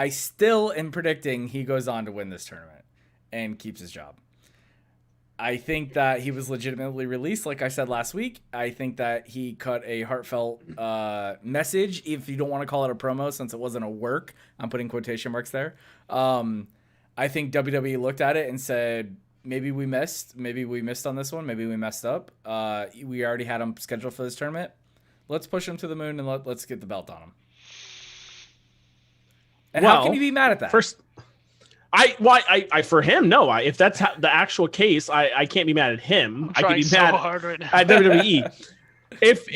I still am predicting he goes on to win this tournament and keeps his job. I think that he was legitimately released, like I said last week. I think that he cut a heartfelt message, if you don't want to call it a promo, since it wasn't a work. I'm putting quotation marks there. I think WWE looked at it and said, maybe we missed on this one. Maybe we messed up. We already had him scheduled for this tournament. Let's push him to the moon and let's get the belt on him. And how can you be mad at that? First, for him, no. If that's the actual case, I can't be mad at him. I can be mad at WWE. If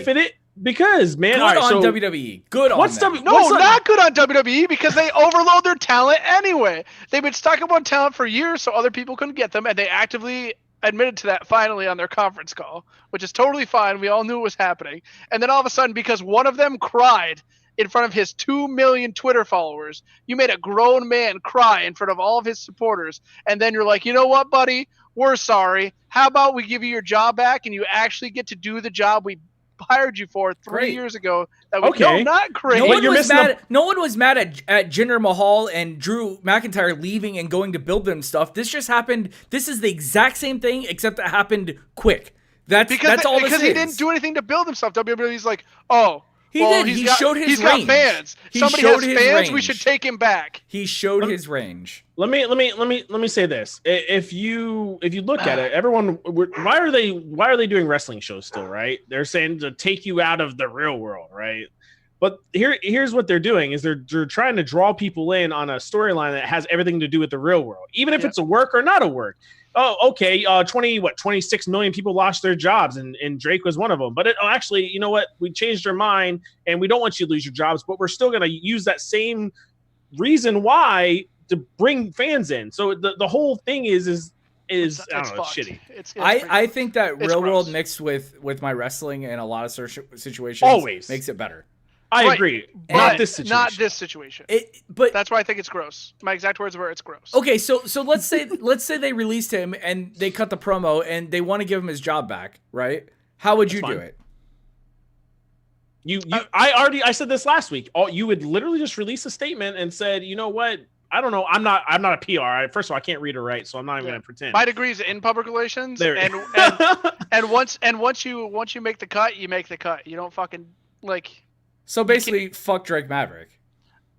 it is, because man, good on WWE. Good on them. Not good on WWE because they overload their talent anyway. They've been stuck up on talent for years, so other people couldn't get them, and they actively admitted to that finally on their conference call, which is totally fine. We all knew it was happening, and then all of a sudden, because one of them cried in front of his 2 million Twitter followers, you made a grown man cry in front of all of his supporters, and then you're like, you know what, buddy? We're sorry. How about we give you your job back and you actually get to do the job we hired you for 3 years ago? No, not great. No one was mad at Jinder Mahal and Drew McIntyre leaving and going to build them stuff. This just happened. This is the exact same thing, except it happened quick. That's all this is. Because he didn't do anything to build himself. WWE's like, oh, he did. He showed his range. Got fans. Somebody has fans. We should take him back. He showed his range. Let me say this. If you look at it, everyone, why are they doing wrestling shows still, right? They're saying to take you out of the real world, right? But here's what they're doing is they're trying to draw people in on a storyline that has everything to do with the real world, even if it's a work or not a work. Oh, okay. 26 million people lost their jobs, and Drake was one of them. But actually, you know what? We changed our mind, and we don't want you to lose your jobs, but we're still going to use that same reason why to bring fans in. So the whole thing is I don't know, it's shitty. I think that real world mixed with my wrestling in a lot of situations always makes it better. I agree. Not this situation. But that's why I think it's gross. My exact words were, it's gross. Okay, so let's say they released him and they cut the promo and they want to give him his job back, right? How would you do it? I said this last week. You would literally just release a statement and said, you know what? I don't know. I'm not a PR. First of all, I can't read or write, so I'm not even going to pretend. My degree's in public relations, and once you make the cut, you make the cut. You don't fucking like. So basically, fuck Drake Maverick.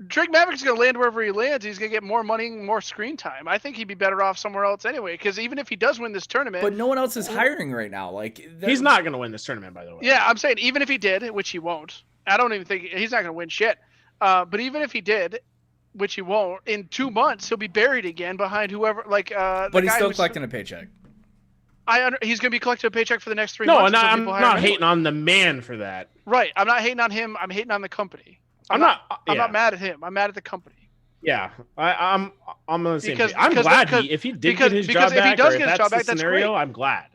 Drake Maverick's going to land wherever he lands. He's going to get more money, more screen time. I think he'd be better off somewhere else anyway, because even if he does win this tournament... But no one else is hiring right now. He's not going to win this tournament, by the way. Yeah, I'm saying even if he did, which he won't. I don't even think... He's not going to win shit. But even if he did, which he won't, in 2 months, he'll be buried again behind whoever... But he's still collecting a paycheck. He's going to be collecting a paycheck for the next 3 months. No, and I'm not hating on the man for that. Right. I'm not hating on him. I'm hating on the company. I'm not mad at him. I'm mad at the company. Yeah, I'm on the same page. I'm glad if he did get his job back, if he does get his job back, that's great. I'm glad.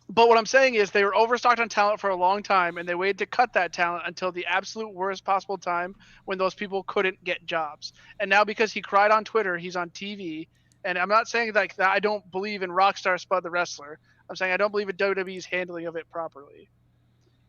But what I'm saying is they were overstocked on talent for a long time, and they waited to cut that talent until the absolute worst possible time when those people couldn't get jobs. And now because he cried on Twitter, he's on TV. And I'm not saying that I don't believe in Rockstar Spud the wrestler. I'm saying I don't believe in WWE's handling of it properly.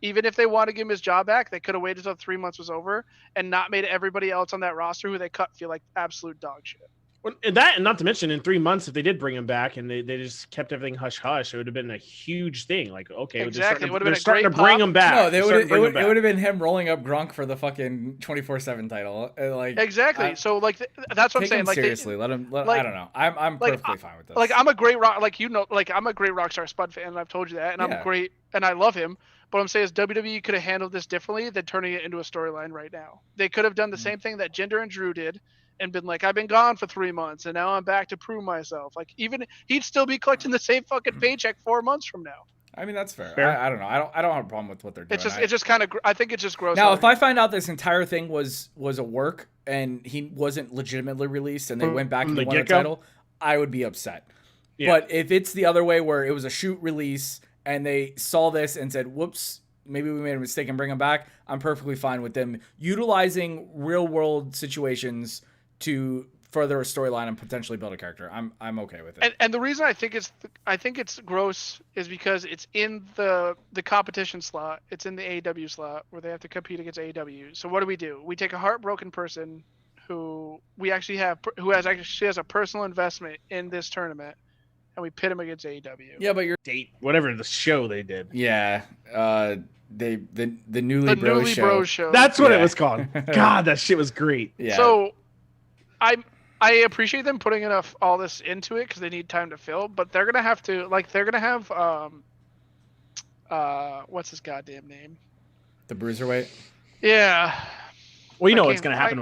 Even if they want to give him his job back, they could have waited until 3 months was over and not made everybody else on that roster who they cut feel like absolute dog shit. Well, that, and not to mention, in 3 months, if they did bring him back and they just kept everything hush-hush, it would have been a huge thing. Like, okay, exactly. they're starting to bring him back. No, it would have been him rolling up Gronk for the fucking 24/7 title. Exactly. That's what I'm saying. Seriously, let him. I don't know. I'm perfectly fine with this. I'm a great I'm a great Rockstar Spud fan, and I've told you that, and I'm great, and I love him. But what I'm saying is WWE could have handled this differently than turning it into a storyline right now. They could have done the same thing that Jinder and Drew did and been like, I've been gone for 3 months and now I'm back to prove myself. Like, even he'd still be collecting the same fucking paycheck 4 months from now. I mean, that's fair. I don't know. I don't have a problem with what they're doing. It's just kind of. I think it's just gross. Now, if I find out this entire thing was a work and he wasn't legitimately released and they went back and won the title, I would be upset. Yeah. But if it's the other way where it was a shoot release and they saw this and said, "Whoops, maybe we made a mistake and bring him back," I'm perfectly fine with them utilizing real world situations to further a storyline and potentially build a character. I'm okay with it. And the reason I think it's gross is because it's in the competition slot. It's in the AEW slot where they have to compete against AEW. So what do? We take a heartbroken person who we actually have, who has a personal investment in this tournament, and we pit him against AEW. Yeah, but you're whatever the show they did. Yeah, the Newly Bro Show. That's what it was called. God, that shit was great. Yeah. So, I appreciate them putting enough all this into it because they need time to fill, but they're gonna have to what's his goddamn name? The Bruiserweight. Yeah. Well, you know what's gonna happen